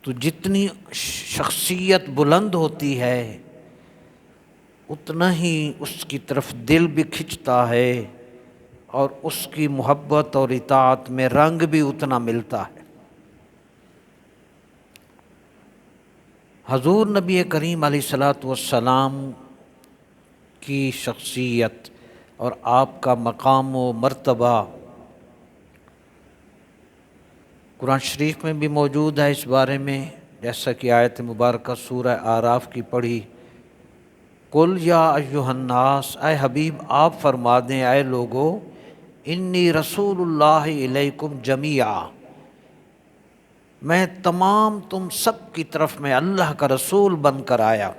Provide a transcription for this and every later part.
تو جتنی شخصیت بلند ہوتی ہے اتنا ہی اس کی طرف دل بھی کھنچتا ہے اور اس کی محبت اور اطاعت میں رنگ بھی اتنا ملتا ہے۔ حضور نبی کریم علیہ الصلاۃ والسلام کی شخصیت اور آپ کا مقام و مرتبہ قرآن شریف میں بھی موجود ہے اس بارے میں، جیسا کہ آیت مبارکہ سورہ اعراف کی پڑھی، قل یا ایھا الناس، اے حبیب آپ فرما دیں اے لوگو، انی رسول اللہ الیکم جمیعا، میں تمام تم سب کی طرف میں اللہ کا رسول بن کر آیا۔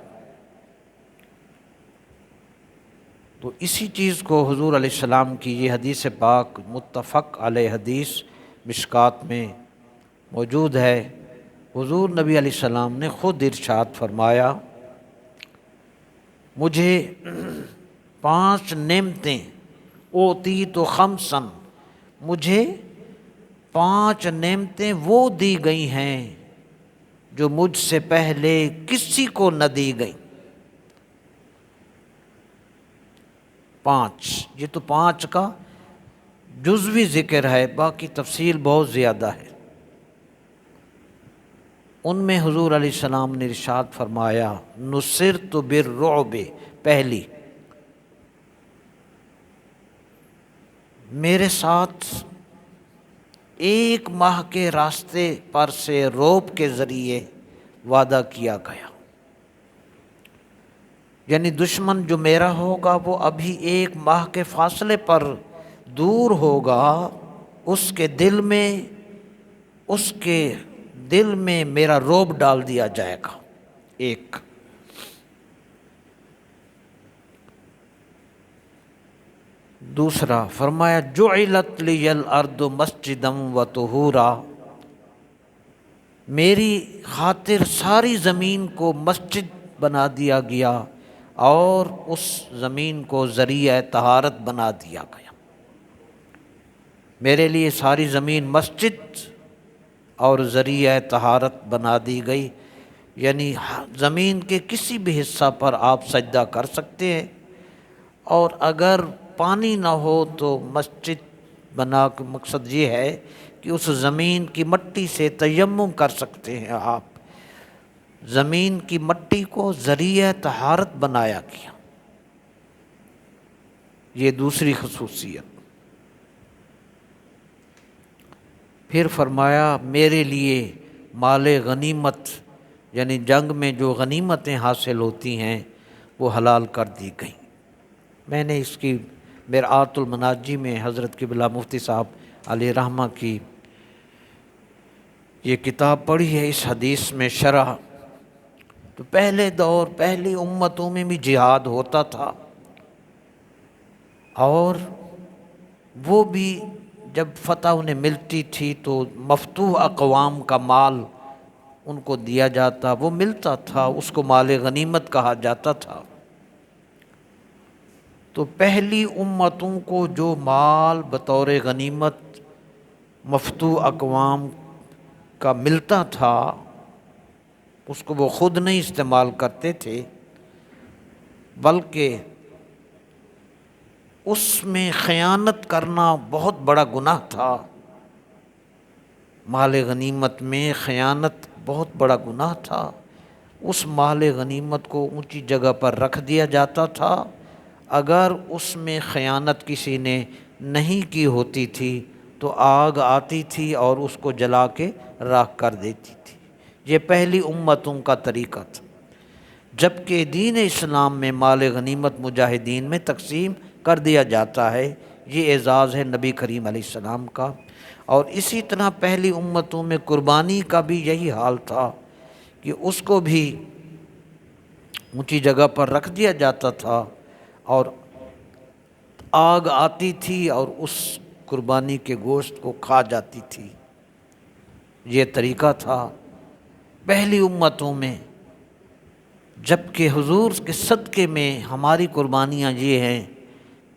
تو اسی چیز کو حضور علیہ السلام کی یہ حدیث پاک متفق علیہ حدیث مشکات میں موجود ہے۔ حضور نبی علیہ السلام نے خود ارشاد فرمایا، مجھے 5 نعمتیں، اوتیت خمسن، مجھے 5 نعمتیں وہ دی گئی ہیں جو مجھ سے پہلے کسی کو نہ دی گئی۔ 5، یہ تو 5 کا جزوی ذکر ہے، باقی تفصیل بہت زیادہ ہے۔ ان میں حضور علیہ السلام نے ارشاد فرمایا، نصرت بالرعب، پہلی، میرے ساتھ 1 ماہ کے راستے پر سے رعب کے ذریعے وعدہ کیا گیا، یعنی دشمن جو میرا ہوگا وہ ابھی 1 ماہ کے فاصلے پر دور ہوگا، اس کے دل میں میرا رعب ڈال دیا جائے گا۔ 1، دوسرا فرمایا، جعلت لی الارض مسجدا وطہورا، میری خاطر ساری زمین کو مسجد بنا دیا گیا اور اس زمین کو ذریعہ طہارت بنا دیا گیا۔ میرے لیے ساری زمین مسجد اور ذریعہ طہارت بنا دی گئی، یعنی زمین کے کسی بھی حصہ پر آپ سجدہ کر سکتے ہیں، اور اگر پانی نہ ہو تو مسجد بنا کے مقصد یہ ہے کہ اس زمین کی مٹی سے تیمم کر سکتے ہیں آپ۔ زمین کی مٹی کو ذریعہ طہارت بنایا گیا، یہ دوسری خصوصیت۔ پھر فرمایا، میرے لیے مال غنیمت، یعنی جنگ میں جو غنیمتیں حاصل ہوتی ہیں وہ حلال کر دی گئیں۔ میں نے اس کی مرآت المناجی میں حضرت قبلہ مفتی صاحب علیہ رحمہ کی یہ کتاب پڑھی ہے، اس حدیث میں شرح۔ تو پہلے دور، پہلی امتوں میں بھی جہاد ہوتا تھا، اور وہ بھی جب فتح انہیں ملتی تھی تو مفتوح اقوام کا مال ان کو دیا جاتا، وہ ملتا تھا، اس کو مال غنیمت کہا جاتا تھا۔ تو پہلی امتوں کو جو مال بطور غنیمت مفتوح اقوام کا ملتا تھا اس کو وہ خود نہیں استعمال کرتے تھے، بلکہ اس میں خیانت کرنا بہت بڑا گناہ تھا۔ مال غنیمت میں خیانت بہت بڑا گناہ تھا۔ اس مال غنیمت کو اونچی جگہ پر رکھ دیا جاتا تھا، اگر اس میں خیانت کسی نے نہیں کی ہوتی تھی تو آگ آتی تھی اور اس کو جلا کے راکھ کر دیتی تھی۔ یہ پہلی امتوں کا طریقہ تھا، جبکہ دین اسلام میں مال غنیمت مجاہدین میں تقسیم کر دیا جاتا ہے۔ یہ اعزاز ہے نبی کریم علیہ السلام کا۔ اور اسی طرح پہلی امتوں میں قربانی کا بھی یہی حال تھا کہ اس کو بھی اونچی جگہ پر رکھ دیا جاتا تھا اور آگ آتی تھی اور اس قربانی کے گوشت کو کھا جاتی تھی۔ یہ طریقہ تھا پہلی امتوں میں، جبکہ حضور کے صدقے میں ہماری قربانیاں یہ ہیں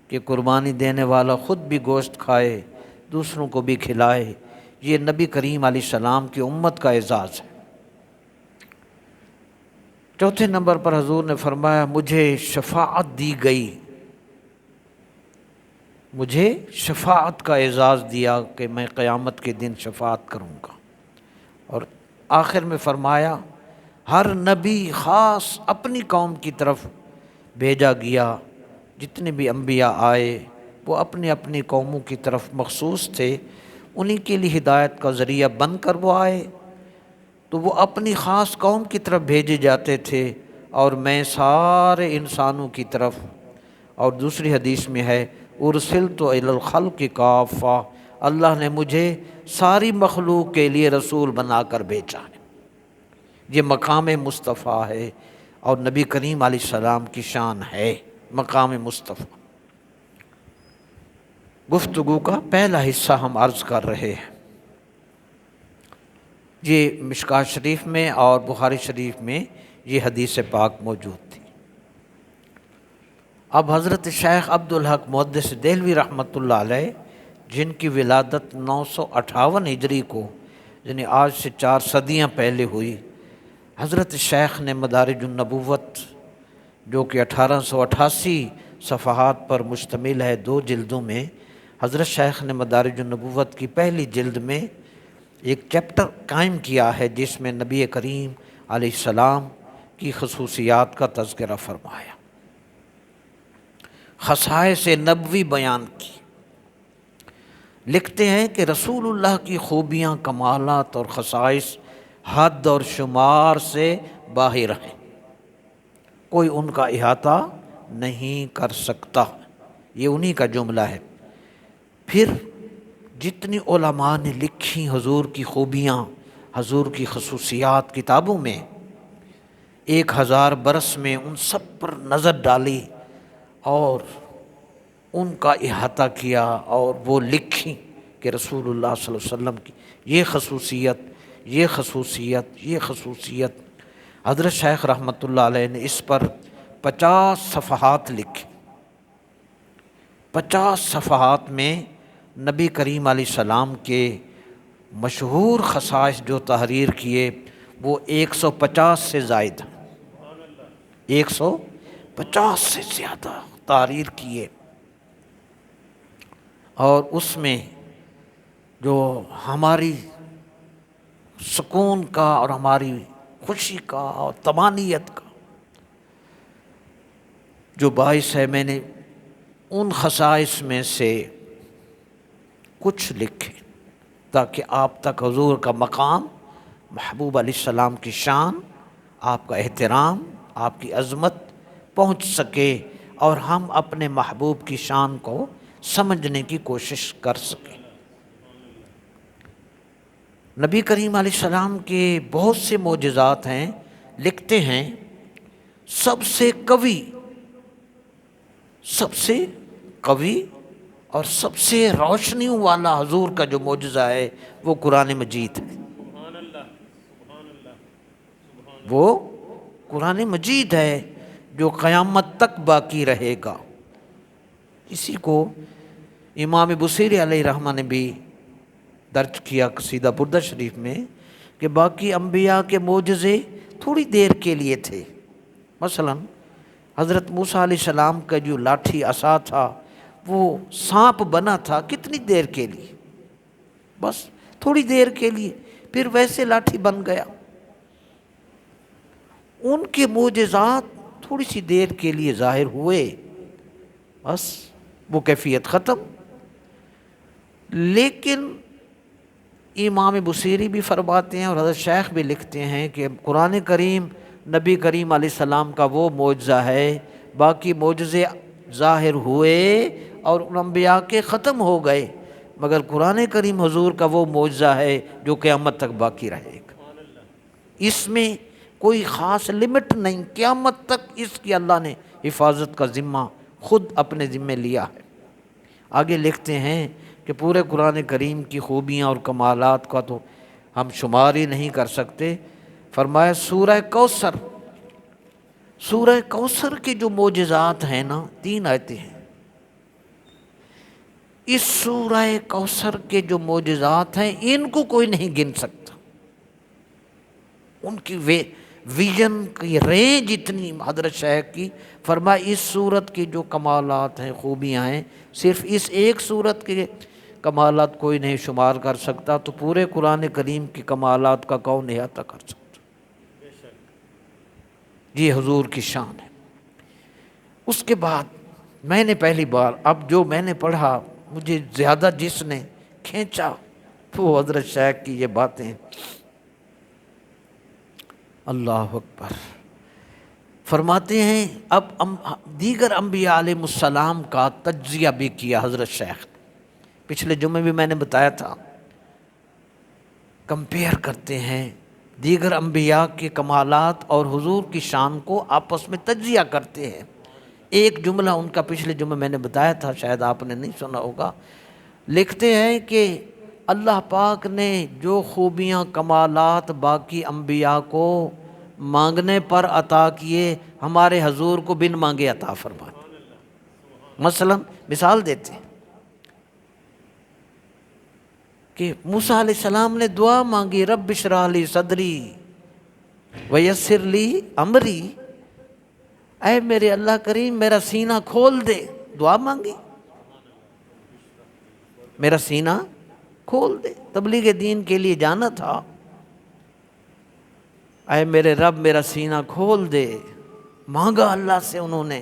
کہ قربانی دینے والا خود بھی گوشت کھائے، دوسروں کو بھی کھلائے۔ یہ نبی کریم علیہ السلام کی امت کا اعزاز ہے۔ چوتھے نمبر پر حضور نے فرمایا مجھے شفاعت دی گئی، مجھے شفاعت کا اعزاز دیا کہ میں قیامت کے دن شفاعت کروں گا۔ اور آخر میں فرمایا ہر نبی خاص اپنی قوم کی طرف بھیجا گیا، جتنے بھی انبیاء آئے وہ اپنی اپنی قوموں کی طرف مخصوص تھے، انہی کے لیے ہدایت کا ذریعہ بن کر وہ آئے، تو وہ اپنی خاص قوم کی طرف بھیجے جاتے تھے، اور میں سارے انسانوں کی طرف۔ اور دوسری حدیث میں ہے ارسلت الی الخلق کافہ، اللہ نے مجھے ساری مخلوق کے لیے رسول بنا کر بھیجا ہے۔ یہ مقام مصطفیٰ ہے اور نبی کریم علیہ السلام کی شان ہے، مقام مصطفیٰ۔ گفتگو کا پہلا حصہ ہم عرض کر رہے ہیں، یہ مشکوٰۃ شریف میں اور بخاری شریف میں یہ حدیث پاک موجود تھی۔ اب حضرت شیخ عبدالحق محدث دہلوی رحمۃ اللہ علیہ، جن کی ولادت 958 ہجری کو، یعنی آج سے 4 صدیاں پہلے ہوئی، حضرت شیخ نے مدارج النبوت جو کہ 1888 صفحات پر مشتمل ہے 2 جلدوں میں، حضرت شیخ نے مدارج النبوت کی پہلی جلد میں ایک چیپٹر قائم کیا ہے جس میں نبی کریم علیہ السلام کی خصوصیات کا تذکرہ فرمایا، خصائص نبوی بیان کی۔ لکھتے ہیں کہ رسول اللہ کی خوبیاں، کمالات اور خصائص حد اور شمار سے باہر ہیں، کوئی ان کا احاطہ نہیں کر سکتا، یہ انہی کا جملہ ہے۔ پھر جتنی علماء نے لکھی حضور کی خوبیاں، حضور کی خصوصیات کتابوں میں، 1000 برس میں ان سب پر نظر ڈالی اور ان کا احاطہ کیا، اور وہ لکھی کہ رسول اللہ صلی اللہ علیہ وسلم کی یہ خصوصیت، یہ خصوصیت، یہ خصوصیت۔ حضرت شیخ رحمۃ اللہ علیہ نے اس پر 50 صفحات لکھے۔ 50 صفحات میں نبی کریم علیہ السلام کے مشہور خصائص جو تحریر کیے وہ 150 سے زائد ہیں، 150 سے زیادہ تحریر کیے۔ اور اس میں جو ہماری سکون کا اور ہماری خوشی کا اور طمانینت کا جو باعث ہے، میں نے ان خصائص میں سے کچھ لکھے تاکہ آپ تک حضور کا مقام، محبوب علیہ السلام کی شان، آپ کا احترام، آپ کی عظمت پہنچ سکے، اور ہم اپنے محبوب کی شان کو سمجھنے کی کوشش کر سکیں۔ نبی کریم علیہ السلام کے بہت سے معجزات ہیں۔ لکھتے ہیں سب سے قوی اور سب سے روشنیوں والا حضور کا جو معجزہ ہے وہ قرآن مجید ہے، وہ قرآن مجید ہے جو قیامت تک باقی رہے گا۔ اسی کو امام بصیری علیہ رحمہ نے بھی درج کیا قصیدہ بردہ شریف میں کہ باقی انبیاء کے معجزے تھوڑی دیر کے لیے تھے۔ مثلا حضرت موسیٰ علیہ السلام کا جو لاٹھی عصا تھا وہ سانپ بنا تھا، کتنی دیر کے لیے؟ بس تھوڑی دیر کے لیے، پھر ویسے لاٹھی بن گیا۔ ان کے معجزات تھوڑی سی دیر کے لیے ظاہر ہوئے، بس وہ کیفیت ختم۔ لیکن امام بصیری بھی فرماتے ہیں اور حضرت شیخ بھی لکھتے ہیں کہ قرآن کریم نبی کریم علیہ السلام کا وہ معجزہ ہے، باقی معجزے ظاہر ہوئے اور ان انبیاء کے ختم ہو گئے، مگر قرآن کریم حضور کا وہ معجزہ ہے جو قیامت تک باقی رہے گا۔ اس میں کوئی خاص لمٹ نہیں، قیامت تک اس کی اللہ نے حفاظت کا ذمہ خود اپنے ذمے لیا ہے۔ آگے لکھتے ہیں کہ پورے قرآن کریم کی خوبیاں اور کمالات کا تو ہم شمار ہی نہیں کر سکتے۔ فرمایا سورہ کوثر کے جو معجزات ہیں نا، 3 آیتیں ہیں، اس سورہ کوثر کے جو معجزات ہیں ان کو کوئی نہیں گن سکتا، ان کی ویژن کی رینج اتنی حضرت شیخ کی، فرمایا اس صورت کی جو کمالات ہیں، خوبیاں ہیں، صرف اس ایک صورت کے کمالات کوئی نہیں شمار کر سکتا، تو پورے قرآن کریم کی کمالات کا کون احاطہ کر سکتا؟ یہ حضور کی شان ہے۔ اس کے بعد میں نے پہلی بار، اب جو میں نے پڑھا مجھے زیادہ جس نے کھینچا وہ حضرت شیخ کی یہ باتیں۔ اللہ اکبر۔ فرماتے ہیں اب دیگر انبیاء علیہ السلام کا تجزیہ بھی کیا حضرت شیخ نے۔ پچھلے جمعے بھی میں نے بتایا تھا، کمپیئر کرتے ہیں دیگر انبیاء کے کمالات اور حضور کی شان کو آپس میں تجزیہ کرتے ہیں۔ ایک جملہ ان کا پچھلے جمعے میں نے بتایا تھا، شاید آپ نے نہیں سنا ہوگا۔ لکھتے ہیں کہ اللہ پاک نے جو خوبیاں کمالات باقی انبیاء کو مانگنے پر عطا کیے، ہمارے حضور کو بن مانگے عطا فرماتے۔ مثلا مثال دیتے ہیں کہ موسیٰ علیہ السلام نے دعا مانگی، رب اشرح لی صدری ویسر لی امری، اے میرے اللہ کریم میرا سینہ کھول دے، دعا مانگی، میرا سینہ کھول دے، تبلیغ دین کے لیے جانا تھا، اے میرے رب میرا سینہ کھول دے، مانگا اللہ سے انہوں نے،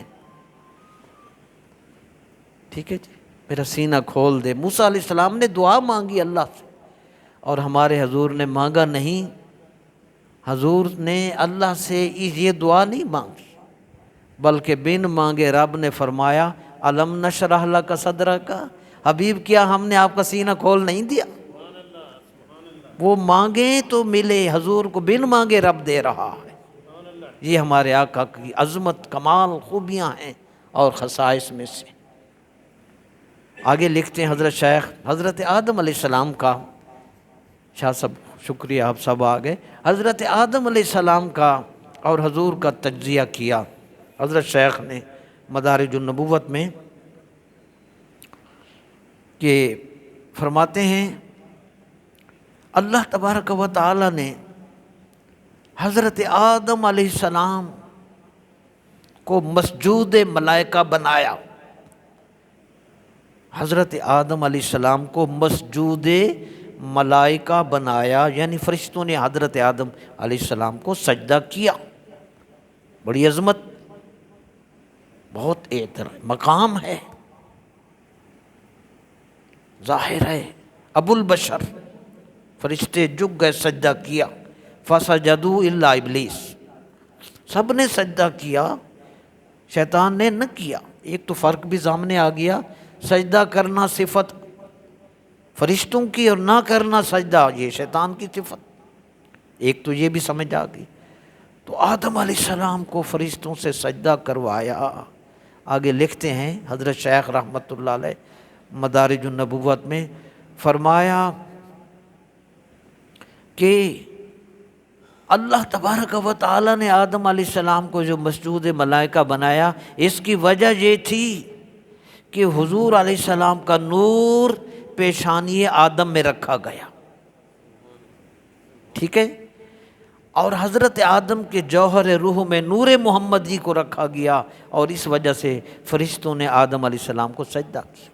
ٹھیک ہے جی، میرا سینہ کھول دے۔ موسیٰ علیہ السلام نے دعا مانگی اللہ سے، اور ہمارے حضور نے مانگا نہیں، حضور نے اللہ سے یہ دعا نہیں مانگی، بلکہ بن مانگے رب نے فرمایا الم نشرح لک صدرک، حبیب کیا ہم نے آپ کا سینہ کھول نہیں دیا؟ وہ مانگیں تو ملے، حضور کو بن مانگے رب دے رہا ہے۔ یہ ہمارے آقا کی عظمت، کمال، خوبیاں ہیں اور خصائص میں سے۔ آگے لکھتے ہیں حضرت شیخ، حضرت آدم علیہ السلام کا، شاہ صاحب شکریہ آپ سب آگئے، حضرت آدم علیہ السلام کا اور حضور کا تجزیہ کیا حضرت شیخ نے مدارج النبوت میں، کہ فرماتے ہیں اللہ تبارک و تعالی نے حضرت آدم علیہ السلام کو مسجود ملائکہ بنایا، حضرت آدم علیہ السلام کو مسجود ملائکہ بنایا، یعنی فرشتوں نے حضرت آدم علیہ السلام کو سجدہ کیا۔ بڑی عظمت، بہت احترام مقام ہے، ظاہر ہے ابو البشر، فرشتے جھک گئے، سجدہ کیا، فسجدوا الا ابلیس، سب نے سجدہ کیا، شیطان نے نہ کیا۔ ایک تو فرق بھی سامنے آ گیا، سجدہ کرنا صفت فرشتوں کی اور نہ کرنا سجدہ یہ شیطان کی صفت، ایک تو یہ بھی سمجھ آ گئی۔ تو آدم علیہ السلام کو فرشتوں سے سجدہ کروایا۔ آگے لکھتے ہیں حضرت شیخ رحمۃ اللہ علیہ مدارج النبوت میں، فرمایا کہ اللہ تبارک و تعالی نے آدم علیہ السلام کو جو مسجود ملائکہ بنایا، اس کی وجہ یہ تھی کہ حضور علیہ السلام کا نور پیشانی آدم میں رکھا گیا، ٹھیک ہے، اور حضرت آدم کے جوہر روح میں نور محمدی کو رکھا گیا، اور اس وجہ سے فرشتوں نے آدم علیہ السلام کو سجدہ کیا،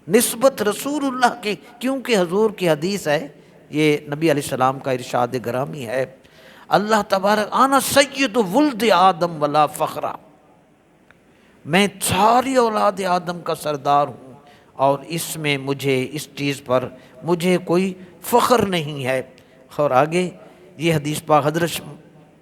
نسبت رسول اللہ کی، کیونکہ حضور کی حدیث ہے، یہ نبی علیہ السلام کا ارشاد گرامی ہے، اللہ تبارک انا سید ولد آدم ولا فخرا، میں ساری اولاد آدم کا سردار ہوں، اور اس میں مجھے اس چیز پر مجھے کوئی فخر نہیں ہے۔ اور آگے یہ حدیث پاک حضرت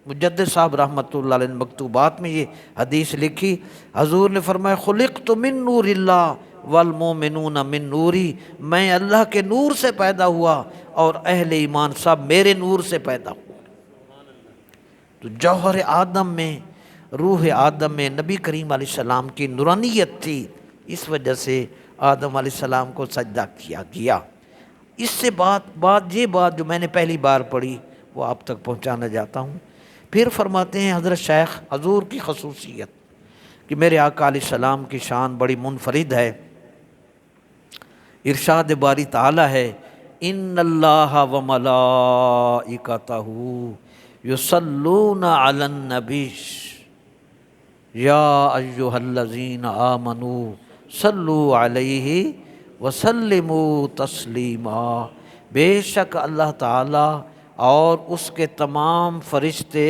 مجدد صاحب رحمۃ اللہ علیہ مکتوبات میں یہ حدیث لکھی، حضور نے فرمایا خلقت من نور اللہ والمومنون من نوری، میں اللہ کے نور سے پیدا ہوا اور اہل ایمان سب میرے نور سے پیدا ہوا۔ تو جوہر آدم میں، روح آدم میں نبی کریم علیہ السلام کی نورانیت تھی، اس وجہ سے آدم علیہ السلام کو سجدہ کیا گیا۔ اس سے یہ بات جو میں نے پہلی بار پڑھی وہ آپ تک پہنچانا چاہتا ہوں۔ پھر فرماتے ہیں حضرت شیخ حضور کی خصوصیت کہ میرے آقا علیہ السلام کی شان بڑی منفرد ہے، ارشاد باری تعالی ہے ان اللہ و ملائکتہ یصلون علی النبی یا ایھا الذین آمنوا صلوا علیہ وسلموا تسلیما، بے شک اللہ تعالیٰ اور اس کے تمام فرشتے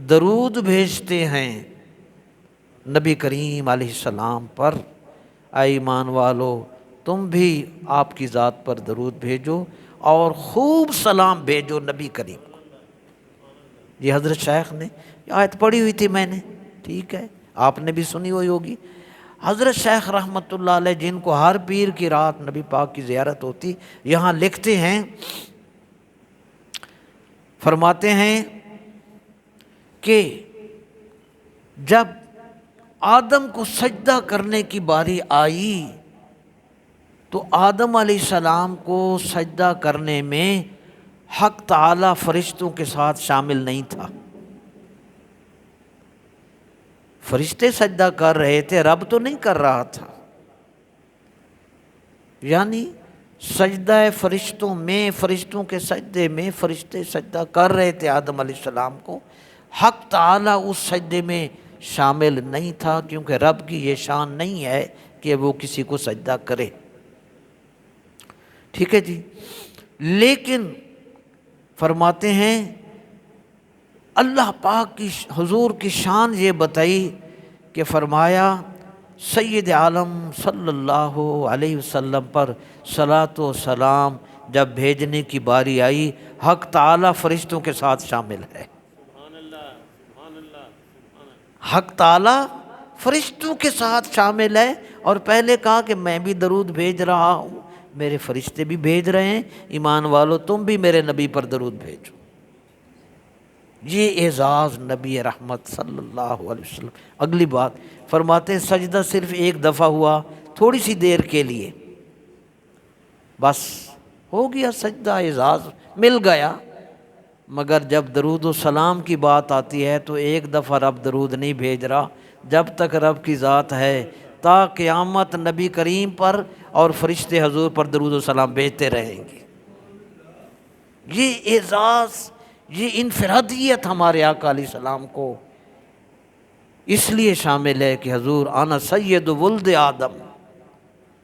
درود بھیجتے ہیں نبی کریم علیہ السلام پر۔ اے ایمان والو، تم بھی آپ کی ذات پر درود بھیجو اور خوب سلام بھیجو نبی کریم کو۔ یہ حضرت شیخ نے یہ آیت پڑھی ہوئی تھی میں نے، ٹھیک ہے، آپ نے بھی سنی ہوئی ہوگی۔ حضرت شیخ رحمۃ اللہ علیہ جن کو ہر پیر کی رات نبی پاک کی زیارت ہوتی، یہاں لکھتے ہیں، فرماتے ہیں کہ جب آدم کو سجدہ کرنے کی باری آئی تو آدم علیہ السلام کو سجدہ کرنے میں حق تعالی فرشتوں کے ساتھ شامل نہیں تھا۔ فرشتے سجدہ کر رہے تھے، رب تو نہیں کر رہا تھا، یعنی سجدہ فرشتوں میں، فرشتوں کے سجدے میں فرشتے سجدہ کر رہے تھے آدم علیہ السلام کو، حق تعالی اس سجدے میں شامل نہیں تھا، کیونکہ رب کی یہ شان نہیں ہے کہ وہ کسی کو سجدہ کرے، ٹھیک ہے جی۔ لیکن فرماتے ہیں اللہ پاک کی حضور کی شان یہ بتائی کہ فرمایا سید عالم صلی اللہ علیہ وسلم پر صلاۃ و سلام جب بھیجنے کی باری آئی، حق تعالی فرشتوں کے ساتھ شامل ہے۔ حق تعالی فرشتوں کے ساتھ شامل ہے، اور پہلے کہا کہ میں بھی درود بھیج رہا ہوں، میرے فرشتے بھی بھیج رہے ہیں، ایمان والو تم بھی میرے نبی پر درود بھیجو۔ یہ اعزاز نبی رحمت صلی اللہ علیہ وسلم۔ اگلی بات فرماتے ہیں سجدہ صرف ایک دفعہ ہوا، تھوڑی سی دیر کے لیے، بس ہو گیا سجدہ، اعزاز مل گیا۔ مگر جب درود و سلام کی بات آتی ہے تو ایک دفعہ رب درود نہیں بھیج رہا، جب تک رب کی ذات ہے تا قیامت نبی کریم پر اور فرشتے حضور پر درود و سلام بھیجتے رہیں گے۔ یہ اعزاز، یہ انفرادیت ہمارے آقا علیہ السلام کو اس لیے شامل ہے کہ حضور انا سید ولد آدم،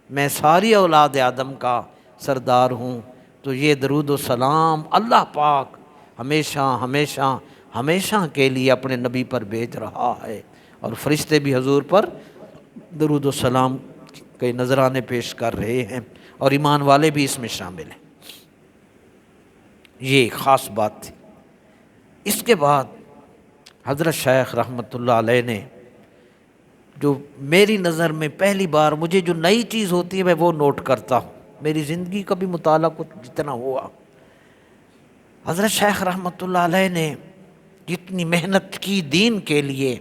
میں ساری اولاد آدم کا سردار ہوں، تو یہ درود و سلام اللہ پاک ہمیشہ ہمیشہ ہمیشہ کے لیے اپنے نبی پر بھیج رہا ہے، اور فرشتے بھی حضور پر درود و سلام کے نذرانے پیش کر رہے ہیں، اور ایمان والے بھی اس میں شامل ہیں۔ یہ خاص بات تھی۔ اس کے بعد حضرت شیخ رحمۃ اللہ علیہ نے جو میری نظر میں پہلی بار مجھے جو نئی چیز ہوتی ہے میں وہ نوٹ کرتا ہوں، میری زندگی کا بھی مطالعہ کچھ جتنا ہوا، حضرت شیخ رحمۃ اللہ علیہ نے جتنی محنت کی دین کے لیے،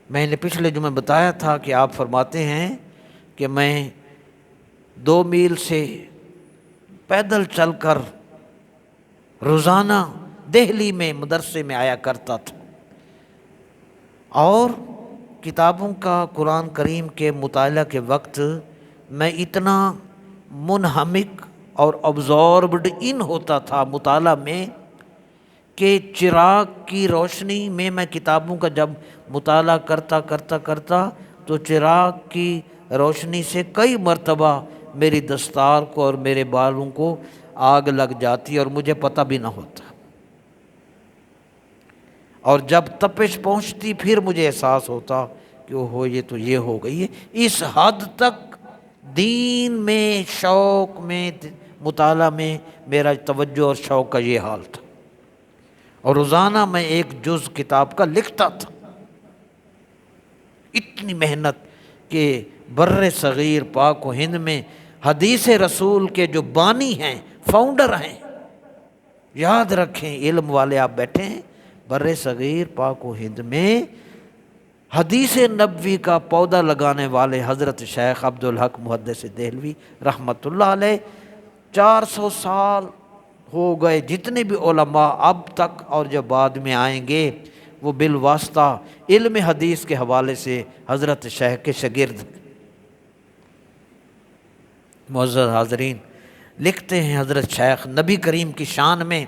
میں نے پچھلے جمعے بتایا تھا کہ آپ فرماتے ہیں کہ میں 2 میل سے پیدل چل کر روزانہ دہلی میں مدرسے میں آیا کرتا تھا، اور کتابوں کا قرآن کریم کے مطالعہ کے وقت میں اتنا منہمک اور ابزاربڈ ان ہوتا تھا مطالعہ میں کہ چراغ کی روشنی میں کتابوں کا جب مطالعہ کرتا تو چراغ کی روشنی سے کئی مرتبہ میری دستار کو اور میرے بالوں کو آگ لگ جاتی اور مجھے پتہ بھی نہ ہوتا، اور جب تپش پہنچتی پھر مجھے احساس ہوتا کہ یہ تو یہ ہو گئی ہے۔ اس حد تک دین میں، شوق میں، مطالعہ میں میرا توجہ اور شوق کا یہ حال تھا، اور روزانہ میں 1 جز کتاب کا لکھتا تھا۔ اتنی محنت کہ بر صغیر پاک و ہند میں حدیث رسول کے جو بانی ہیں، فاؤنڈر ہیں، یاد رکھیں علم والے آپ بیٹھے ہیں، بر صغیر پاک و ہند میں حدیث نبوی کا پودا لگانے والے حضرت شیخ عبدالحق محدث دہلوی رحمۃ اللہ علیہ، 400 سال ہو گئے، جتنے بھی علماء اب تک اور جو بعد میں آئیں گے وہ بالواسطہ علم حدیث کے حوالے سے حضرت شیخ کے شاگرد۔ معزز حاضرین، لکھتے ہیں حضرت شیخ نبی کریم کی شان میں،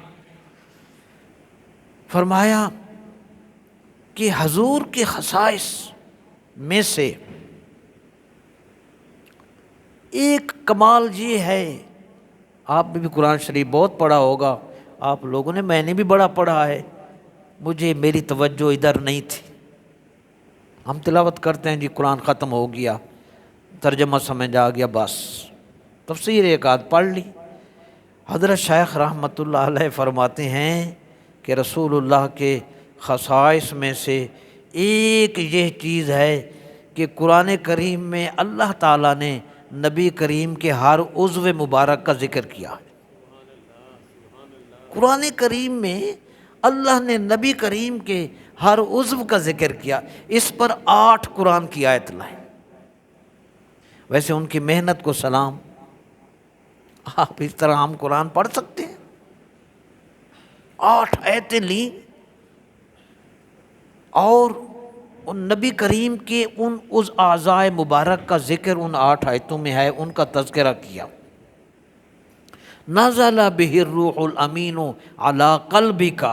فرمایا کہ حضور کے خصائص میں سے ایک کمال یہ ہے، آپ نے بھی قرآن شریف بہت پڑھا ہوگا، آپ لوگوں نے، میں نے بھی بڑا پڑھا ہے، مجھے میری توجہ ادھر نہیں تھی، ہم تلاوت کرتے ہیں جی قرآن ختم ہو گیا، ترجمہ سمجھ آ گیا، بس تفسیر ایک آدھ پڑھ لی۔ حضرت شیخ رحمۃ اللہ علیہ فرماتے ہیں کہ رسول اللہ کے خصائص میں سے ایک یہ چیز ہے کہ قرآن کریم میں اللہ تعالیٰ نے نبی کریم کے ہر عضو مبارک کا ذکر کیا ہے۔ قرآن کریم میں اللہ نے نبی کریم کے ہر عضو کا ذکر کیا، اس پر 8 قرآن کی آیت لائے۔ ویسے ان کی محنت کو سلام، آپ اس طرح ہم قرآن پڑھ سکتے ہیں؟ 8 آیتیں لیں اور ان نبی کریم کے ان اعضائے مبارک کا ذکر ان 8 آیتوں میں ہے، ان کا تذکرہ کیا۔ نزل بہ الروح الامین علی قلبک،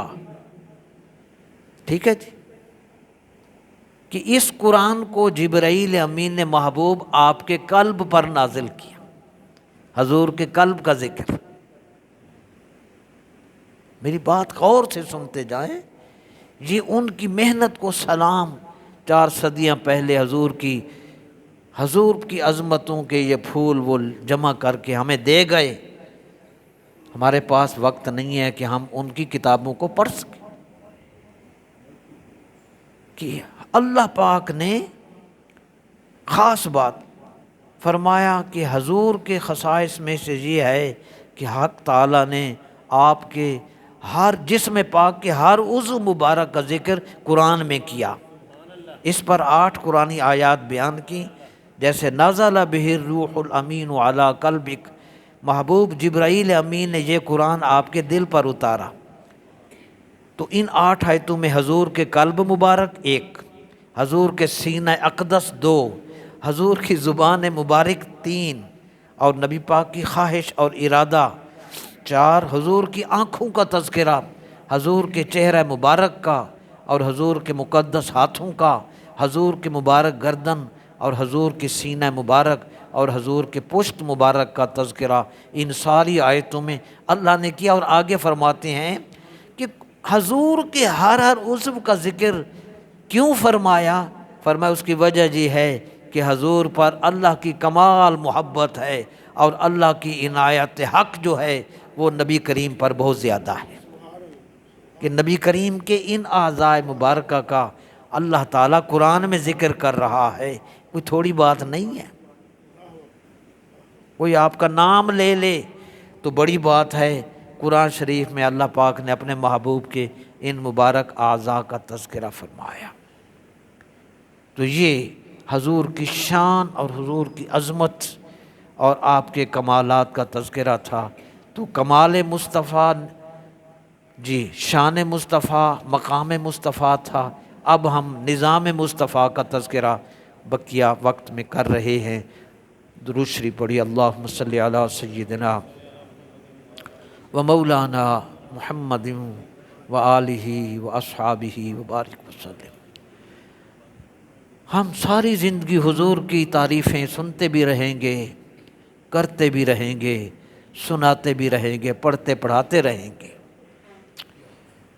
ٹھیک ہے جی، کہ اس قرآن کو جبرائیل امین نے محبوب آپ کے قلب پر نازل کیا، حضور کے قلب کا ذکر۔ میری بات غور سے سنتے جائیں، یہ ان کی محنت کو سلام، 4 صدیاں پہلے حضور کی عظمتوں کے یہ پھول وہ جمع کر کے ہمیں دے گئے۔ ہمارے پاس وقت نہیں ہے کہ ہم ان کی کتابوں کو پڑھ سکیں، کہ اللہ پاک نے خاص بات فرمایا کہ حضور کے خصائص میں سے یہ ہے کہ حق تعالیٰ نے آپ کے ہر جسم پاک کے ہر عضو مبارک کا ذکر قرآن میں کیا۔ اس پر 8 قرآنی آیات بیان کی، جیسے نزل بہ الروح الامین علی قلبک، محبوب جبرائیل امین نے یہ قرآن آپ کے دل پر اتارا۔ تو ان 8 آیتوں میں حضور کے قلب مبارک 1، حضور کے سینہ اقدس 2، حضور کی زبان مبارک 3، اور نبی پاک کی خواہش اور ارادہ 4، حضور کی آنکھوں کا تذکرہ، حضور کے چہرہ مبارک کا اور حضور کے مقدس ہاتھوں کا، حضور کے مبارک گردن اور حضور کی سینہ مبارک اور حضور کے پشت مبارک کا تذکرہ ان ساری آیتوں میں اللہ نے کیا۔ اور آگے فرماتے ہیں کہ حضور کے ہر عضو کا ذکر کیوں فرمایا؟ فرمایا اس کی وجہ یہ ہے کہ حضور پر اللہ کی کمال محبت ہے، اور اللہ کی عنایت حق جو ہے وہ نبی کریم پر بہت زیادہ ہے، کہ نبی کریم کے ان اعضائے مبارکہ کا اللہ تعالیٰ قرآن میں ذکر کر رہا ہے، کوئی تھوڑی بات نہیں ہے۔ کوئی آپ کا نام لے لے تو بڑی بات ہے، قرآن شریف میں اللہ پاک نے اپنے محبوب کے ان مبارک اعضاء کا تذکرہ فرمایا۔ تو یہ حضور کی شان اور حضور کی عظمت اور آپ کے کمالات کا تذکرہ تھا۔ تو کمال مصطفیٰ، جی شان مصطفیٰ، مقام مصطفیٰ تھا، اب ہم نظام مصطفیٰ کا تذکرہ بقیہ وقت میں کر رہے ہیں۔ درود شریف پڑھی، اللہم صلی علی سیدنا و مولانا محمد و آلہ و اصحابہ وبارک وسلم۔ ہم ساری زندگی حضور کی تعریفیں سنتے بھی رہیں گے، کرتے بھی رہیں گے، سناتے بھی رہیں گے، پڑھتے پڑھاتے رہیں گے۔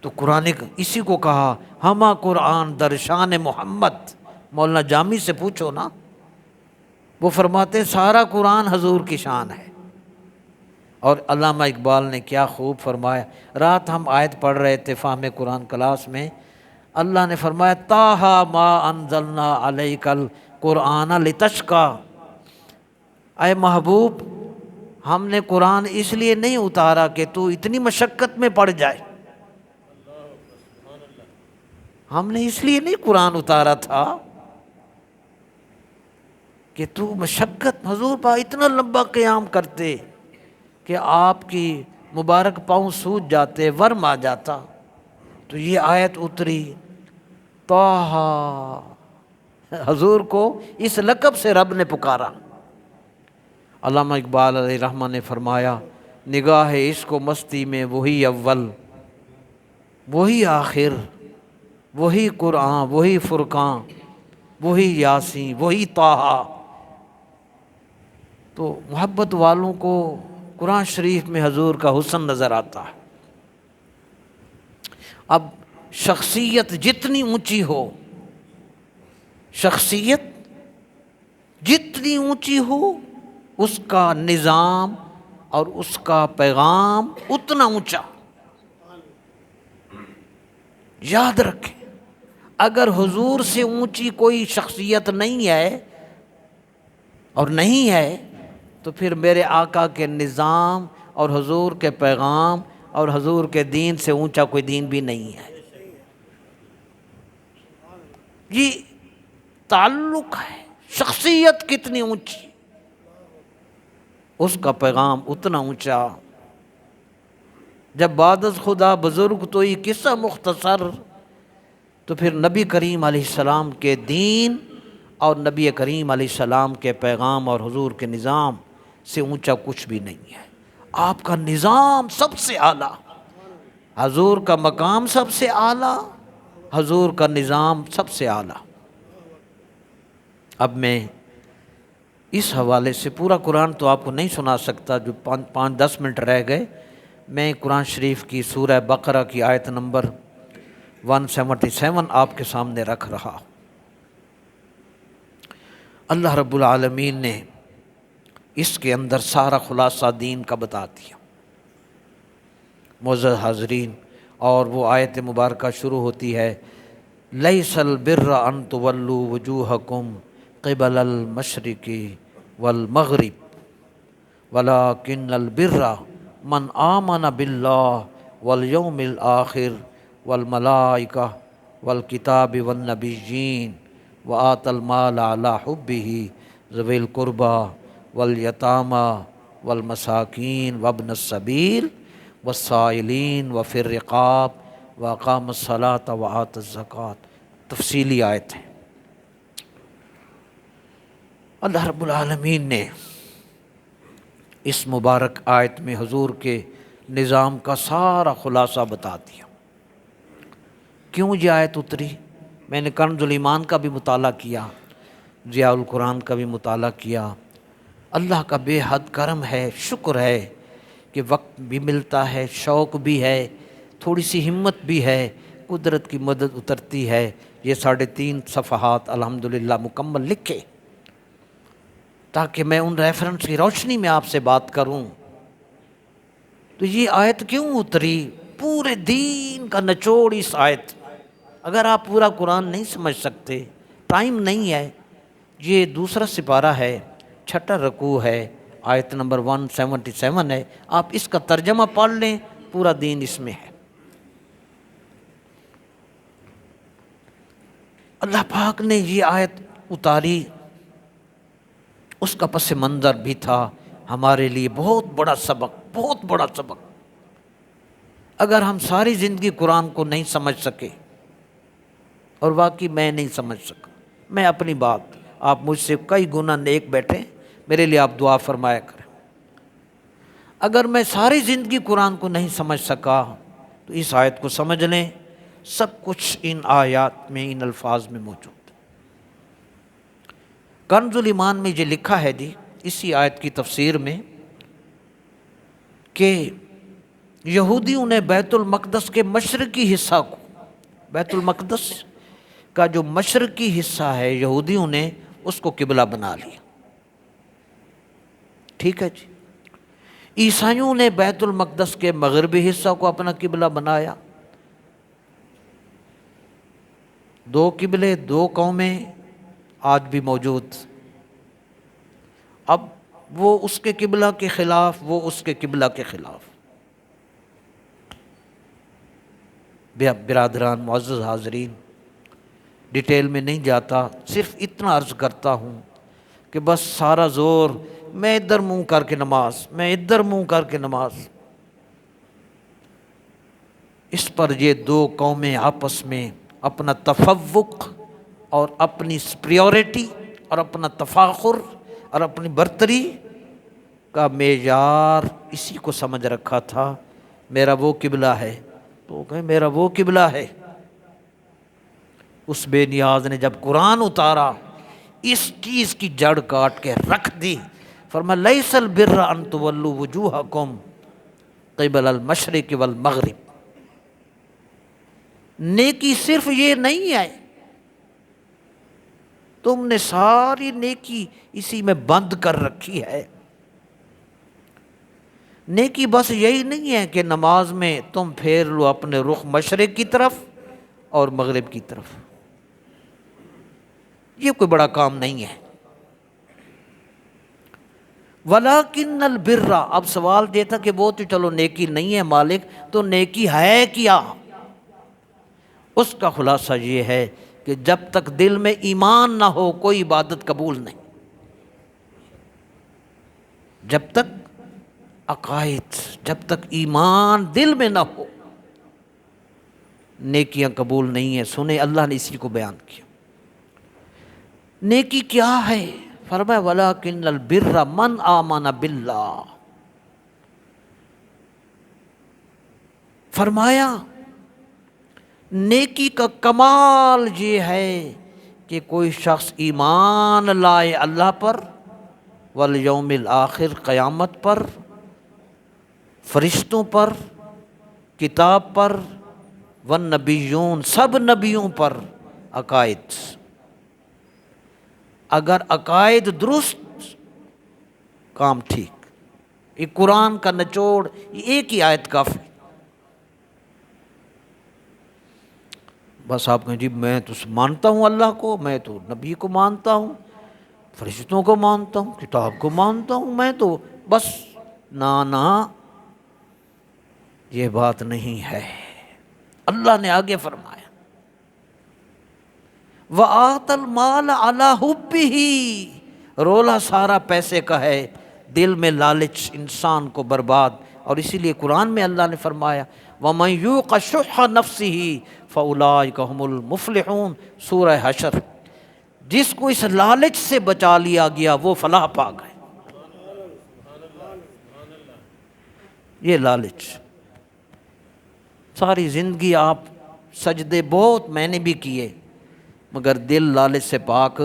تو قرآن اسی کو کہا ہمہ قرآن در شان محمد، مولانا جامی سے پوچھو نا، وہ فرماتے سارا قرآن حضور کی شان ہے۔ اور علامہ اقبال نے کیا خوب فرمایا، رات ہم آیت پڑھ رہے تھے فہم قرآن کلاس میں، اللہ نے فرمایا طٰہٰ ما انزلنا علیک القرآن لتشقیٰ، اے محبوب ہم نے قرآن اس لیے نہیں اتارا کہ تو اتنی مشقت میں پڑ جائے، ہم نے اس لیے نہیں قرآن اتارا تھا کہ تو مشقت، حضور پاک اتنا لمبا قیام کرتے کہ آپ کی مبارک پاؤں سوج جاتے، ورم آ جاتا، تو یہ آیت اتری طٰہٰ، حضور کو اس لقب سے رب نے پکارا۔ علامہ اقبال علیہ رحمہ نے فرمایا، نگاہ عشق و مستی میں وہی اول، وہی آخر، وہی قرآن، وہی فرقان، وہی یاسین، وہی طٰہٰ۔ تو محبت والوں کو قرآن شریف میں حضور کا حسن نظر آتا ہے۔ اب شخصیت جتنی اونچی ہو، شخصیت جتنی اونچی ہو، اس کا نظام اور اس کا پیغام اتنا اونچا۔ یاد رکھیں، اگر حضور سے اونچی کوئی شخصیت نہیں ہے اور نہیں ہے، تو پھر میرے آقا کے نظام اور حضور کے پیغام اور حضور کے دین سے اونچا کوئی دین بھی نہیں ہے۔ یہ تعلق ہے، شخصیت کتنی اونچی، اس کا پیغام اتنا اونچا۔ جب بعد از خدا بزرگ تو یہ قصہ مختصر، تو پھر نبی کریم علیہ السلام کے دین اور نبی کریم علیہ السلام کے پیغام اور حضور کے نظام سے اونچا کچھ بھی نہیں ہے۔ آپ کا نظام سب سے اعلیٰ، حضور کا مقام سب سے اعلیٰ، حضور کا نظام سب سے اعلیٰ۔ اب میں اس حوالے سے پورا قرآن تو آپ کو نہیں سنا سکتا، جو 5-10 منٹ رہ گئے، میں قرآن شریف کی سورہ بقرہ کی آیت نمبر 177 آپ کے سامنے رکھ رہا۔ اللہ رب العالمین نے اس کے اندر سارا خلاصہ دین کا بتا دیا۔ معزز حاضرین، اور وہ آیت مبارکہ شروع ہوتی ہے، لیس البر ان تولوا وجوہکم قبل المشرق والمغرب ولکن البر من آمن باللہ والیوم الآخر والملائکہ والکتاب والنبیین وآت المال علی حبہ ذوی القربى والیتامى والمساکین وابن السبیل والسائلین وفی الرقاب واقام الصلاۃ وآت الزکوٰۃ۔ تفصیلی آیت ہے۔ اللہ رب العالمین نے اس مبارک آیت میں حضور کے نظام کا سارا خلاصہ بتا دیا۔ کیوں یہ آیت اتری؟ میں نے کنز الایمان کا بھی مطالعہ کیا، ضیاء القرآن کا بھی مطالعہ کیا۔ اللہ کا بے حد کرم ہے، شکر ہے کہ وقت بھی ملتا ہے، شوق بھی ہے، تھوڑی سی ہمت بھی ہے، قدرت کی مدد اترتی ہے۔ یہ 3.5 صفحات الحمدللہ مکمل لکھے تاکہ میں ان ریفرنس کی روشنی میں آپ سے بات کروں۔ تو یہ آیت کیوں اتری؟ پورے دین کا نچوڑ اس آیت۔ اگر آپ پورا قرآن نہیں سمجھ سکتے، ٹائم نہیں ہے، یہ دوسرا سپارہ ہے، 6واں رکوع ہے، آیت نمبر 177 ہے، آپ اس کا ترجمہ پڑھ لیں، پورا دین اس میں ہے۔ اللہ پاک نے یہ آیت اتاری، اس کا پس منظر بھی تھا ہمارے لیے بہت بڑا سبق، بہت بڑا سبق۔ اگر ہم ساری زندگی قرآن کو نہیں سمجھ سکے، اور واقعی میں نہیں سمجھ سکا، میں اپنی بات، آپ مجھ سے کئی گنا نیک بیٹھے، میرے لیے آپ دعا فرمایا کریں۔ اگر میں ساری زندگی قرآن کو نہیں سمجھ سکا تو اس آیت کو سمجھ لیں، سب کچھ ان آیات میں، ان الفاظ میں موجود ہے۔ کنز الایمان میں یہ لکھا ہے جی، اسی آیت کی تفسیر میں، کہ یہودیوں نے بیت المقدس کے مشرقی حصہ کو، بیت المقدس کا جو مشرقی حصہ ہے، یہودیوں نے اس کو قبلہ بنا لیا۔ ٹھیک ہے جی۔ عیسائیوں نے بیت المقدس کے مغربی حصہ کو اپنا قبلہ بنایا۔ 2 قبلے، 2 قومیں آج بھی موجود۔ اب وہ اس کے قبلہ کے خلاف، وہ اس کے قبلہ کے خلاف۔ برادران معزز حاضرین، ڈیٹیل میں نہیں جاتا، صرف اتنا عرض کرتا ہوں کہ بس سارا زور میں ادھر منہ کر کے نماز، میں ادھر منہ کر کے نماز، اس پر یہ 2 قومیں آپس میں اپنا تفوق اور اپنی سپریورٹی اور اپنا تفاخر اور اپنی برتری کا معیار اسی کو سمجھ رکھا تھا، میرا وہ قبلہ ہے، تو کہیں میرا وہ قبلہ ہے۔ اس بے نیاز نے جب قرآن اتارا، اس چیز کی جڑ کاٹ کے رکھ دی، فرمایا لیس البر ان تولوا وجوہکم قبل المشرق والمغرب، نیکی صرف یہ نہیں ہے، تم نے ساری نیکی اسی میں بند کر رکھی ہے۔ نیکی بس یہی نہیں ہے کہ نماز میں تم پھیر لو اپنے رخ مشرق کی طرف اور مغرب کی طرف، یہ کوئی بڑا کام نہیں ہے۔ وَلَٰكِنَّ الْبِرَّ، اب سوال یہ تھا کہ وہ تو چلو نیکی نہیں ہے مالک، تو نیکی ہے کیا؟ اس کا خلاصہ یہ ہے کہ جب تک دل میں ایمان نہ ہو کوئی عبادت قبول نہیں، جب تک عقائد، جب تک ایمان دل میں نہ ہو نیکیاں قبول نہیں ہیں۔ سنیں اللہ نے اسی کو بیان کیا۔ نیکی کیا ہے؟ فرمایا وَلَٰكِنَّ الْبِرَّ مَنْ آمَنَ بِاللَّهِ، فرمایا نیکی کا کمال یہ ہے کہ کوئی شخص ایمان لائے اللہ پر، والیوم الآخر، قیامت پر، فرشتوں پر، کتاب پر، والنبیون، سب نبیوں پر، عقائد۔ اگر عقائد درست، کام ٹھیک۔ یہ قرآن کا نچوڑ، یہ ایک ہی آیت کافی۔ بس آپ کہیں جی میں تو مانتا ہوں اللہ کو، میں تو نبی کو مانتا ہوں، فرشتوں کو مانتا ہوں، کتاب کو مانتا ہوں، میں تو بس، نا یہ بات نہیں ہے۔ اللہ نے آگے فرمایا وَآتَ الْمَالَ عَلَىٰ حُبِّهِ، رولا سارا پیسے کا ہے، دل میں لالچ انسان کو برباد، اور اسی لیے قرآن میں اللہ نے فرمایا وَمَن يُوقَ شُحَّ نَفْسِهِ فَأُولَٰئِكَ هُمُ الْمُفْلِحُونَ، سورہ حشر۔ جس کو اس لالچ سے بچا لیا گیا وہ فلاح پا گئے۔ یہ لالچ، ساری زندگی آپ سجدے بہت میں نے بھی کیے، مگر دل لالچ سے پاک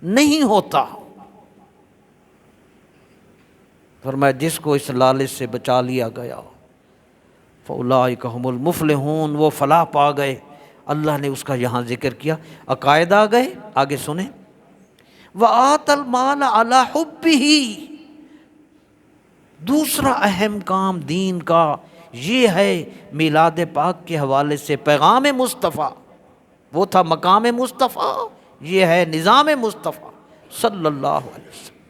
نہیں ہوتا۔ فرمایا جس کو اس لالچ سے بچا لیا گیا فَأُولَٰئِكَ هُمُ الْمُفْلِحُونَ، وہ فلاح پا گئے۔ اللہ نے اس کا یہاں ذکر کیا، عقائد آ گئے، آگے سنیں وَآتَ الْمَالَ عَلَىٰ حُبِّهِ، دوسرا اہم کام دین کا یہ ہے میلاد پاک کے حوالے سے پیغام مصطفیٰ، وہ تھا مقام مصطفیٰ، یہ ہے نظام مصطفیٰ صلی اللہ علیہ وسلم۔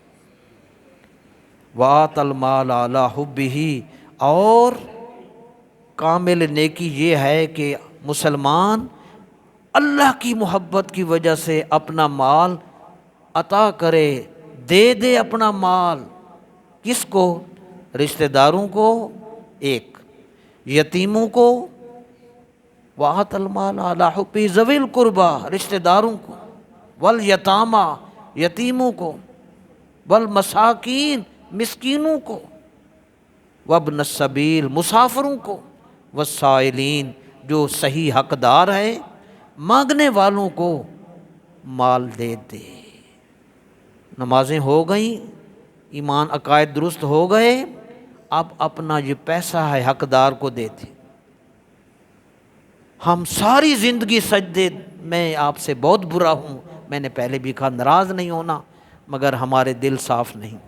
وَآتَ الْمَالَ عَلَىٰ حُبِّهِ، اور کامل نیکی یہ ہے کہ مسلمان اللہ کی محبت کی وجہ سے اپنا مال عطا کرے، دے دے اپنا مال، کس کو؟ رشتہ داروں کو، ایک، یتیموں کو، وَآتَ الْمَالَ عَلَىٰ حُبِّهِ ذَوِي الْقُرْبَىٰ، رشتہ داروں کو، والیتامیٰ، یتیموں کو، والمساکین، مسکینوں کو، وابن السبیل، مسافروں کو، والسائلین، جو صحیح حقدار ہے، مانگنے والوں کو مال دے دے۔ نمازیں ہو گئیں، ایمان عقائد درست ہو گئے، اب اپنا یہ پیسہ ہے حقدار کو دے دے۔ ہم ساری زندگی سجدے، میں آپ سے بہت برا ہوں، میں نے پہلے بھی کہا ناراض نہیں ہونا، مگر ہمارے دل صاف نہیں۔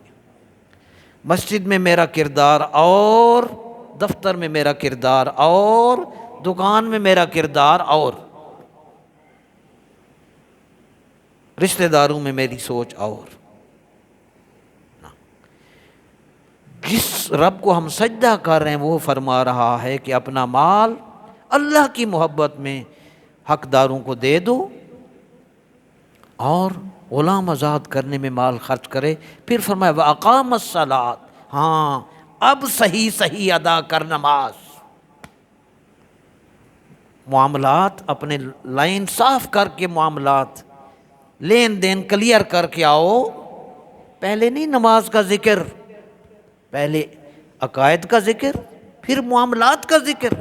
مسجد میں میرا کردار اور، دفتر میں میرا کردار اور، دکان میں میرا کردار اور، رشتہ داروں میں میری سوچ اور۔ جس رب کو ہم سجدہ کر رہے ہیں وہ فرما رہا ہے کہ اپنا مال اللہ کی محبت میں حقداروں کو دے دو، اور غلام آزاد کرنے میں مال خرچ کرے۔ پھر فرمایا وَأَقَامَ الصَّلَاةَ، ہاں اب صحیح ادا کر نماز، معاملات اپنے لائن صاف کر کے، معاملات لین دین کلیئر کر کے آؤ، پہلے نہیں نماز کا ذکر، پہلے عقائد کا ذکر، پھر معاملات کا ذکر۔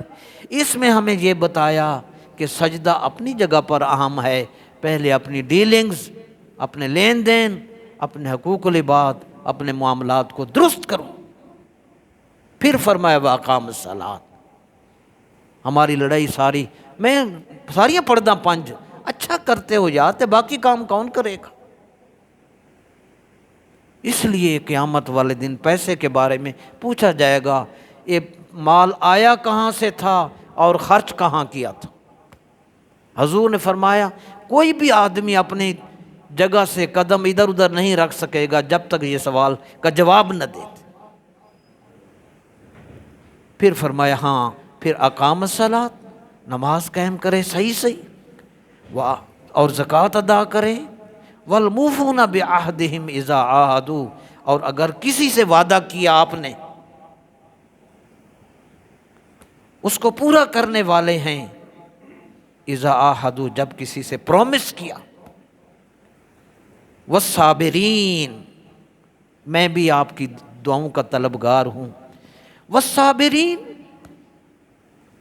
اس میں ہمیں یہ بتایا کہ سجدہ اپنی جگہ پر اہم ہے، پہلے اپنی ڈیلنگز، اپنے لین دین، اپنے حقوق العباد، اپنے معاملات کو درست کرو، پھر فرمایا واقام الصلاۃ۔ ہماری لڑائی ساری، میں ساریاں پڑھدا پنج، اچھا کرتے ہو یار، تے باقی کام کون کرے گا؟ اس لیے قیامت والے دن پیسے کے بارے میں پوچھا جائے گا، یہ مال آیا کہاں سے تھا اور خرچ کہاں کیا تھا؟ حضور نے فرمایا کوئی بھی آدمی اپنی جگہ سے قدم ادھر ادھر نہیں رکھ سکے گا جب تک یہ سوال کا جواب نہ دے۔ پھر فرمایا ہاں، پھر اقام الصلاۃ، نماز قائم کرے صحیح اور زکوٰۃ ادا کرے، والموفون بعہدہم اذا عاہدوا، اور اگر کسی سے وعدہ کیا آپ نے اس کو پورا کرنے والے ہیں، اذا عاہدوا، جب کسی سے پرومس کیا، والصابرین، میں بھی آپ کی دعاؤں کا طلبگار ہوں، والصابرین،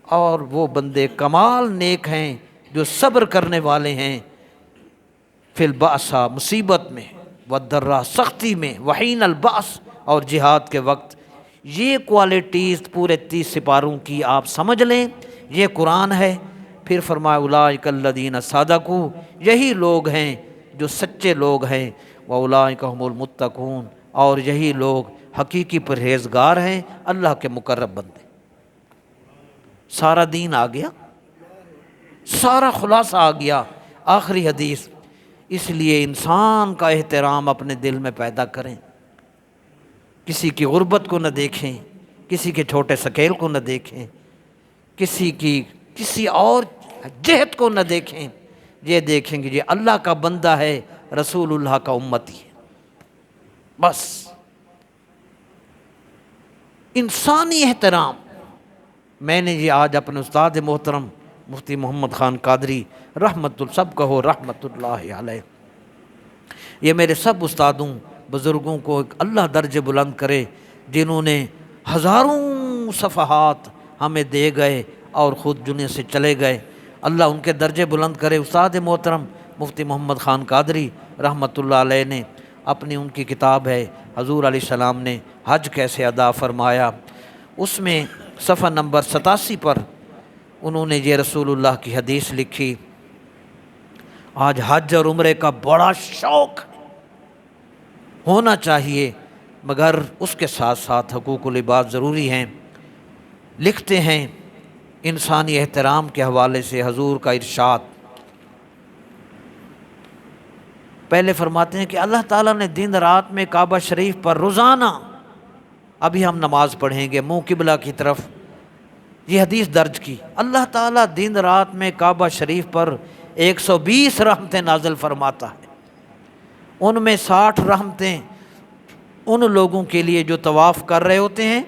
اور وہ بندے کمال نیک ہیں جو صبر کرنے والے ہیں، فی البأسا، مصیبت میں، والضراء، سختی میں، وحین البأس، اور جہاد کے وقت۔ یہ کوالٹیز پورے 30 سپاروں کی آپ سمجھ لیں، یہ قرآن ہے۔ پھر فرمایا اولئک الذین صدقوا، یہی لوگ ہیں جو سچے لوگ ہیں، واولئک هم المتقون، اور یہی لوگ حقیقی پرہیزگار ہیں، اللہ کے مقرب بندے۔ سارا دین آ گیا، سارا خلاصہ آ گیا، آخری حدیث۔ اس لیے انسان کا احترام اپنے دل میں پیدا کریں، کسی کی غربت کو نہ دیکھیں، کسی کے چھوٹے سکیل کو نہ دیکھیں، کسی اور جہت کو نہ دیکھیں، یہ دیکھیں گے یہ اللہ کا بندہ ہے، رسول اللہ کا امتی ہے، بس انسانی احترام۔ میں نے یہ آج اپنے استاد محترم مفتی محمد خان قادری سب کہو رحمت اللہ علیہ، یہ میرے سب استادوں بزرگوں کو ایک اللہ درجے بلند کرے، جنہوں نے ہزاروں صفحات ہمیں دے گئے اور خود دنیا سے چلے گئے، اللہ ان کے درجے بلند کرے۔ استاد محترم مفتی محمد خان قادری رحمت اللہ علیہ نے اپنی ان کی کتاب ہے حضور علیہ السلام نے حج کیسے ادا فرمایا، اس میں صفحہ نمبر 87 پر انہوں نے یہ رسول اللہ کی حدیث لکھی، آج حج اور عمرے کا بڑا شوق ہونا چاہیے، مگر اس کے ساتھ ساتھ حقوق العباد ضروری ہیں۔ لکھتے ہیں انسانی احترام کے حوالے سے حضور کا ارشاد، پہلے فرماتے ہیں کہ اللہ تعالیٰ نے دن رات میں کعبہ شریف پر روزانہ، ابھی ہم نماز پڑھیں گے منہ قبلہ کی طرف، یہ حدیث درج کی، اللہ تعالیٰ دن رات میں کعبہ شریف پر 120 رحمتیں نازل فرماتا ہے، ان میں 60 رحمتیں ان لوگوں کے لیے جو طواف کر رہے ہوتے ہیں،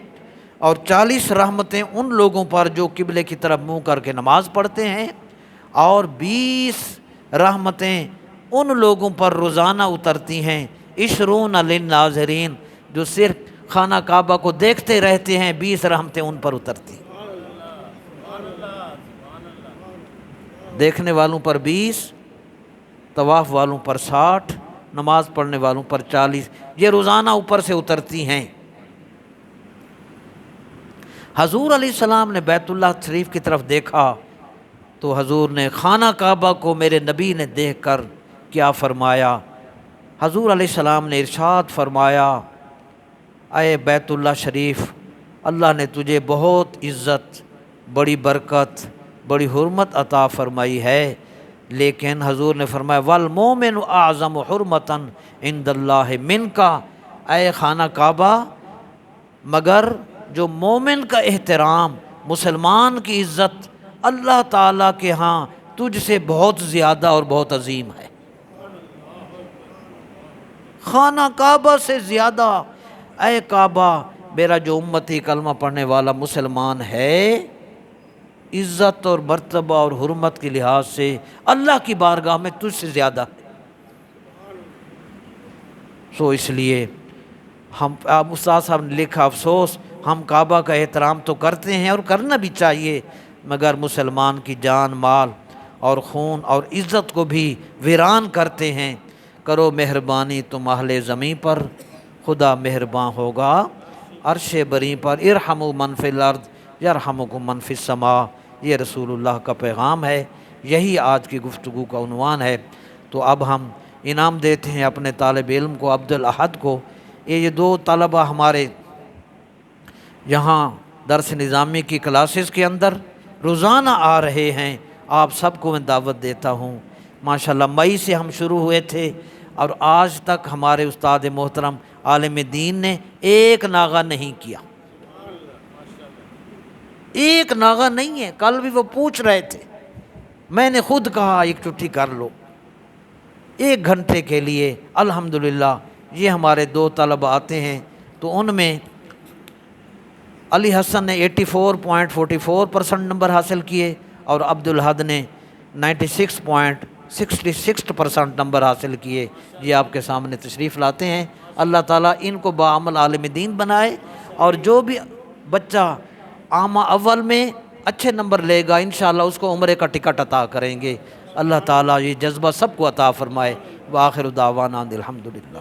اور 40 رحمتیں ان لوگوں پر جو قبلے کی طرف منہ کر کے نماز پڑھتے ہیں، اور 20 رحمتیں ان لوگوں پر روزانہ اترتی ہیں، 20 للناظرین، جو صرف خانہ کعبہ کو دیکھتے رہتے ہیں، 20 رحمتیں ان پر اترتی ہیں، دیکھنے والوں پر 20، طواف والوں پر 60، نماز پڑھنے والوں پر 40، یہ روزانہ اوپر سے اترتی ہیں۔ حضور علیہ السلام نے بیت اللہ شریف کی طرف دیکھا تو حضور نے خانہ کعبہ کو میرے نبی نے دیکھ کر کیا فرمایا، حضور علیہ السلام نے ارشاد فرمایا، اے بیت اللہ شریف، اللہ نے تجھے بہت عزت، بڑی برکت، بڑی حرمت عطا فرمائی ہے، لیکن حضور نے فرمایا والمومن اعظم حرمتا عند اللہ منک، اے خانہ کعبہ، مگر جو مومن کا احترام، مسلمان کی عزت اللہ تعالیٰ کے ہاں تجھ سے بہت زیادہ اور بہت عظیم ہے، خانہ کعبہ سے زیادہ۔ اے کعبہ، میرا جو امتی کلمہ پڑھنے والا مسلمان ہے، عزت اور مرتبہ اور حرمت کے لحاظ سے اللہ کی بارگاہ میں تجھ سے زیادہ ہے۔ سو اس لیے ہم اب استاد صاحب نے لکھا افسوس ہم کعبہ کا احترام تو کرتے ہیں اور کرنا بھی چاہیے، مگر مسلمان کی جان مال اور خون اور عزت کو بھی ویران کرتے ہیں۔ کرو مہربانی تم اہل زمیں پر، خدا مہرباں ہوگا عرش بری پر۔ ارحموا من فی الارض یرحمکم من فی السماء، یہ رسول اللہ کا پیغام ہے، یہی آج کی گفتگو کا عنوان ہے۔ تو اب ہم انعام دیتے ہیں اپنے طالب علم کو، عبدالاحد کو۔ یہ دو طلبہ ہمارے یہاں درس نظامی کی کلاسز کے اندر روزانہ آ رہے ہیں، آپ سب کو میں دعوت دیتا ہوں۔ ماشاءاللہ مئی سے ہم شروع ہوئے تھے اور آج تک ہمارے استاد محترم عالم دین نے ایک ناغہ نہیں کیا، ایک ناغہ نہیں ہے۔ کل بھی وہ پوچھ رہے تھے، میں نے خود کہا ایک چھٹی کر لو 1 گھنٹے کے لیے۔ الحمدللہ یہ ہمارے 2 طلبہ آتے ہیں، تو ان میں علی حسن نے 84.44% نمبر حاصل کیے اور عبدالاحد نے 96.66% نمبر حاصل کیے۔ یہ آپ کے سامنے تشریف لاتے ہیں۔ اللہ تعالیٰ ان کو باعمل عالم دین بنائے، اور جو بھی بچہ عامہ اول میں اچھے نمبر لے گا انشاءاللہ اس کو عمرے کا ٹکٹ عطا کریں گے۔ اللہ تعالیٰ یہ جذبہ سب کو عطا فرمائے۔ وآخر دعوانا الحمدللہ۔